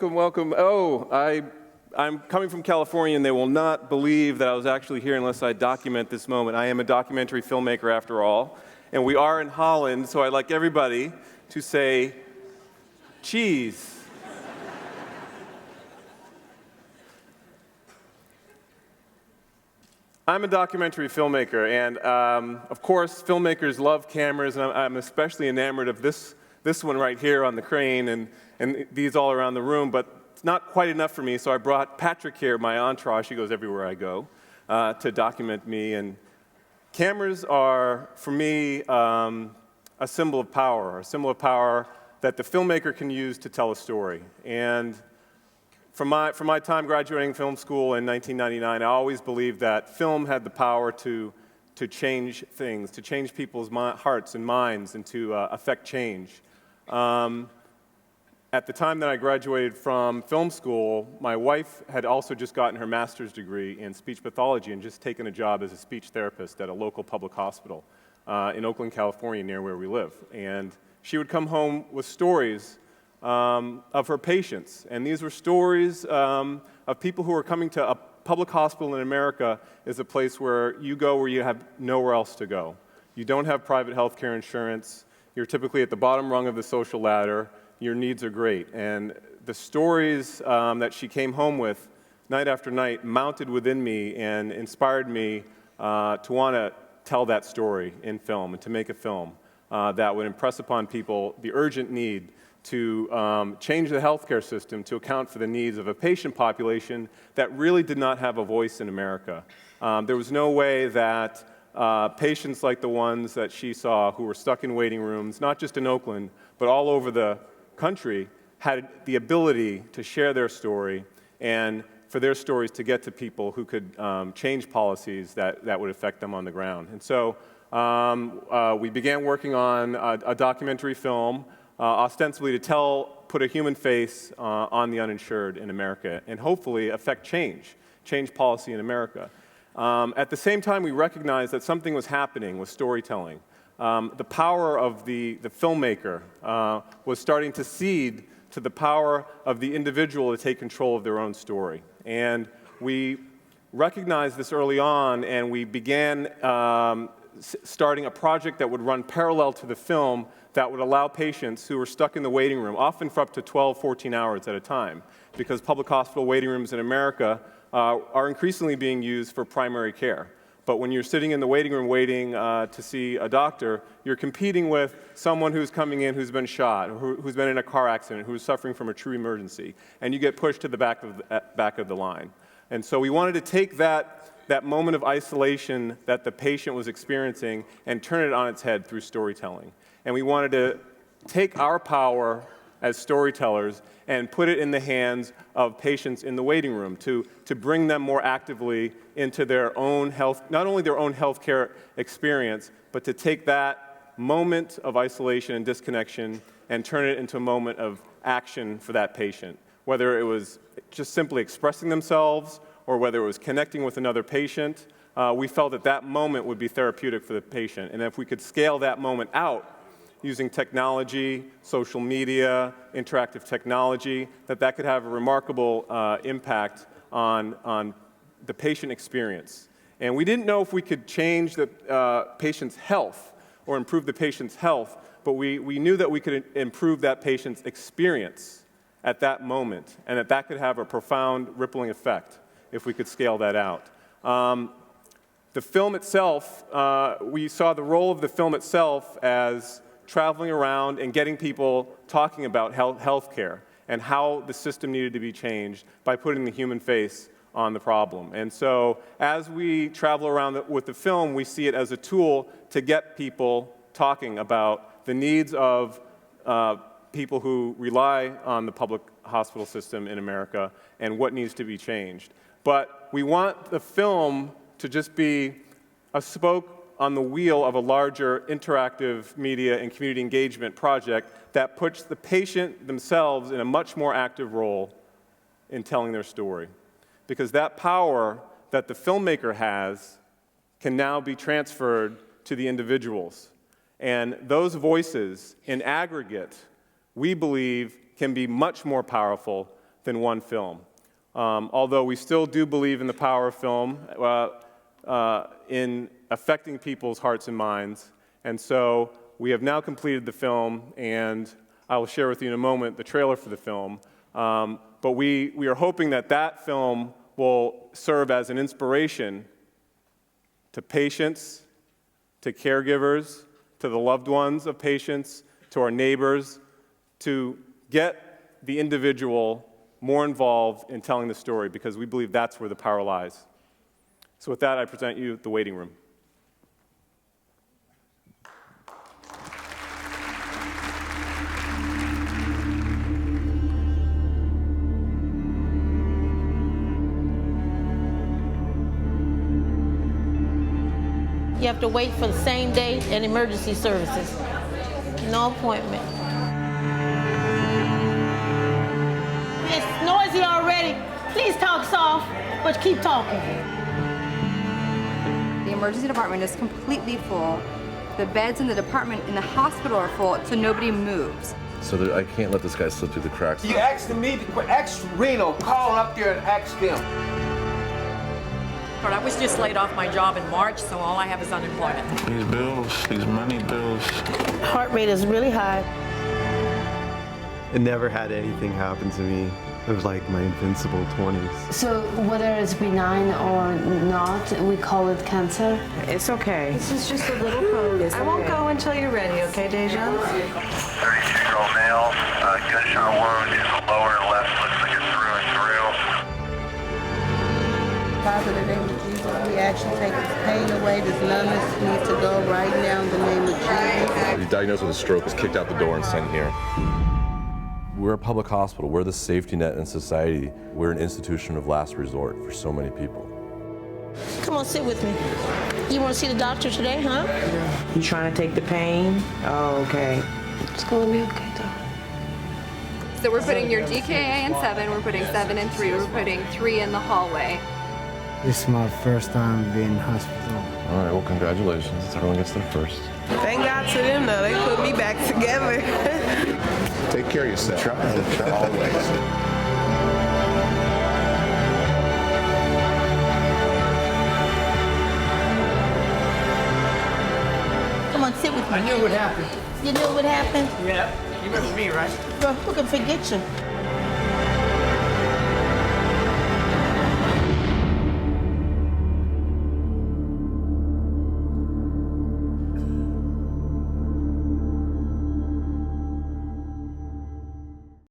Welcome, welcome. I'm coming from California, and they will not believe that I was actually here unless I document this moment. I am a documentary filmmaker, after all, and we are in Holland, so I'd like everybody to say, cheese. I'm a documentary filmmaker, and of course, filmmakers love cameras, and I'm especially enamored of this one right here on the crane, and these all around the room, but it's not quite enough for me, so I brought Patrick here, my entourage. He goes everywhere I go, to document me. And cameras are, for me, a symbol of power that the filmmaker can use to tell a story. And from my time graduating film school in 1999, I always believed that film had the power to change things, to change people's hearts and minds, and to affect change. At the time that I graduated from film school, my wife had also just gotten her master's degree in speech pathology and just taken a job as a speech therapist at a local public hospital in Oakland, California, near where we live. And she would come home with stories of her patients. And these were stories of people who were coming to a public hospital in America is a place where you go where you have nowhere else to go. You don't have private health care insurance. You're typically at the bottom rung of the social ladder. Your needs are great. And the stories that she came home with night after night mounted within me and inspired me to want to tell that story in film and to make a film that would impress upon people the urgent need to change the healthcare system to account for the needs of a patient population that really did not have a voice in America. There was no way that patients like the ones that she saw who were stuck in waiting rooms, not just in Oakland, but all over the country, had the ability to share their story and for their stories to get to people who could change policies that would affect them on the ground. And so we began working on a documentary film, ostensibly to put a human face on the uninsured in America and hopefully affect change policy in America. At the same time, we recognized that something was happening with storytelling. The power of the filmmaker was starting to cede to the power of the individual to take control of their own story. And we recognized this early on, and we began starting a project that would run parallel to the film that would allow patients who were stuck in the waiting room, often for up to 12, 14 hours at a time, because public hospital waiting rooms in America are increasingly being used for primary care. But when you're sitting in the waiting room waiting to see a doctor, you're competing with someone who's coming in who's been shot, who's been in a car accident, who's suffering from a true emergency, and you get pushed to the back of the line. And so we wanted to take that moment of isolation that the patient was experiencing and turn it on its head through storytelling. And we wanted to take our power as storytellers and put it in the hands of patients in the waiting room to bring them more actively into their own health, not only their own healthcare experience, but to take that moment of isolation and disconnection and turn it into a moment of action for that patient. Whether it was just simply expressing themselves or whether it was connecting with another patient, we felt that moment would be therapeutic for the patient. And if we could scale that moment out using technology, social media, interactive technology, that could have a remarkable impact on the patient experience. And we didn't know if we could change the patient's health or improve the patient's health, but we knew that we could improve that patient's experience at that moment, and that could have a profound rippling effect if we could scale that out. The film itself, we saw the role of the film itself as traveling around and getting people talking about healthcare and how the system needed to be changed by putting the human face on the problem. And so as we travel around with the film, we see it as a tool to get people talking about the needs of people who rely on the public hospital system in America and what needs to be changed. But we want the film to just be a spoke on the wheel of a larger interactive media and community engagement project that puts the patient themselves in a much more active role in telling their story. Because that power that the filmmaker has can now be transferred to the individuals. And those voices, in aggregate, we believe can be much more powerful than one film. Although we still do believe in the power of film, in affecting people's hearts and minds. And so we have now completed the film, and I will share with you in a moment the trailer for the film. But we are hoping that that film will serve as an inspiration to patients, to caregivers, to the loved ones of patients, to our neighbors, to get the individual more involved in telling the story, because we believe that's where the power lies. So with that, I present you The Waiting Room. You have to wait for the same day in emergency services. No appointment. It's noisy already. Please talk soft, but keep talking. The emergency department is completely full. The beds in the department in the hospital are full, so nobody moves. So I can't let this guy slip through the cracks. You asked me, ask Reno, call up there and ask them. But I was just laid off my job in March, so all I have is unemployment. These bills, these money bills. Heart rate is really high. I never had anything happen to me. It was like my invincible 20s. So whether it's benign or not, we call it cancer. It's okay. This is just a little poke. I won't go until you're ready, okay, Dejan? 32-year-old male, gunshot wound in the lower left, looks like it's through and through. Father, in the name of Jesus, we actually take this pain away. This numbness needs to go right now in the name of Jesus. He's diagnosed with a stroke, was kicked out the door and sent here. We're a public hospital. We're the safety net in society. We're an institution of last resort for so many people. Come on, sit with me. You want to see the doctor today, huh? You trying to take the pain? Oh, okay. It's going to be okay, though. So we're putting your DKA in 7, we're putting 7 in 3, we're putting 3 in the hallway. This is my first time being in hospital. All right, well, congratulations. Everyone gets their first. Thank God to them, though. They put me back together. Take care of yourself. Try. Always. Come on, sit with me. I knew what happened. You knew what happened? Yeah. You remember me, right? Bro, who can forget you?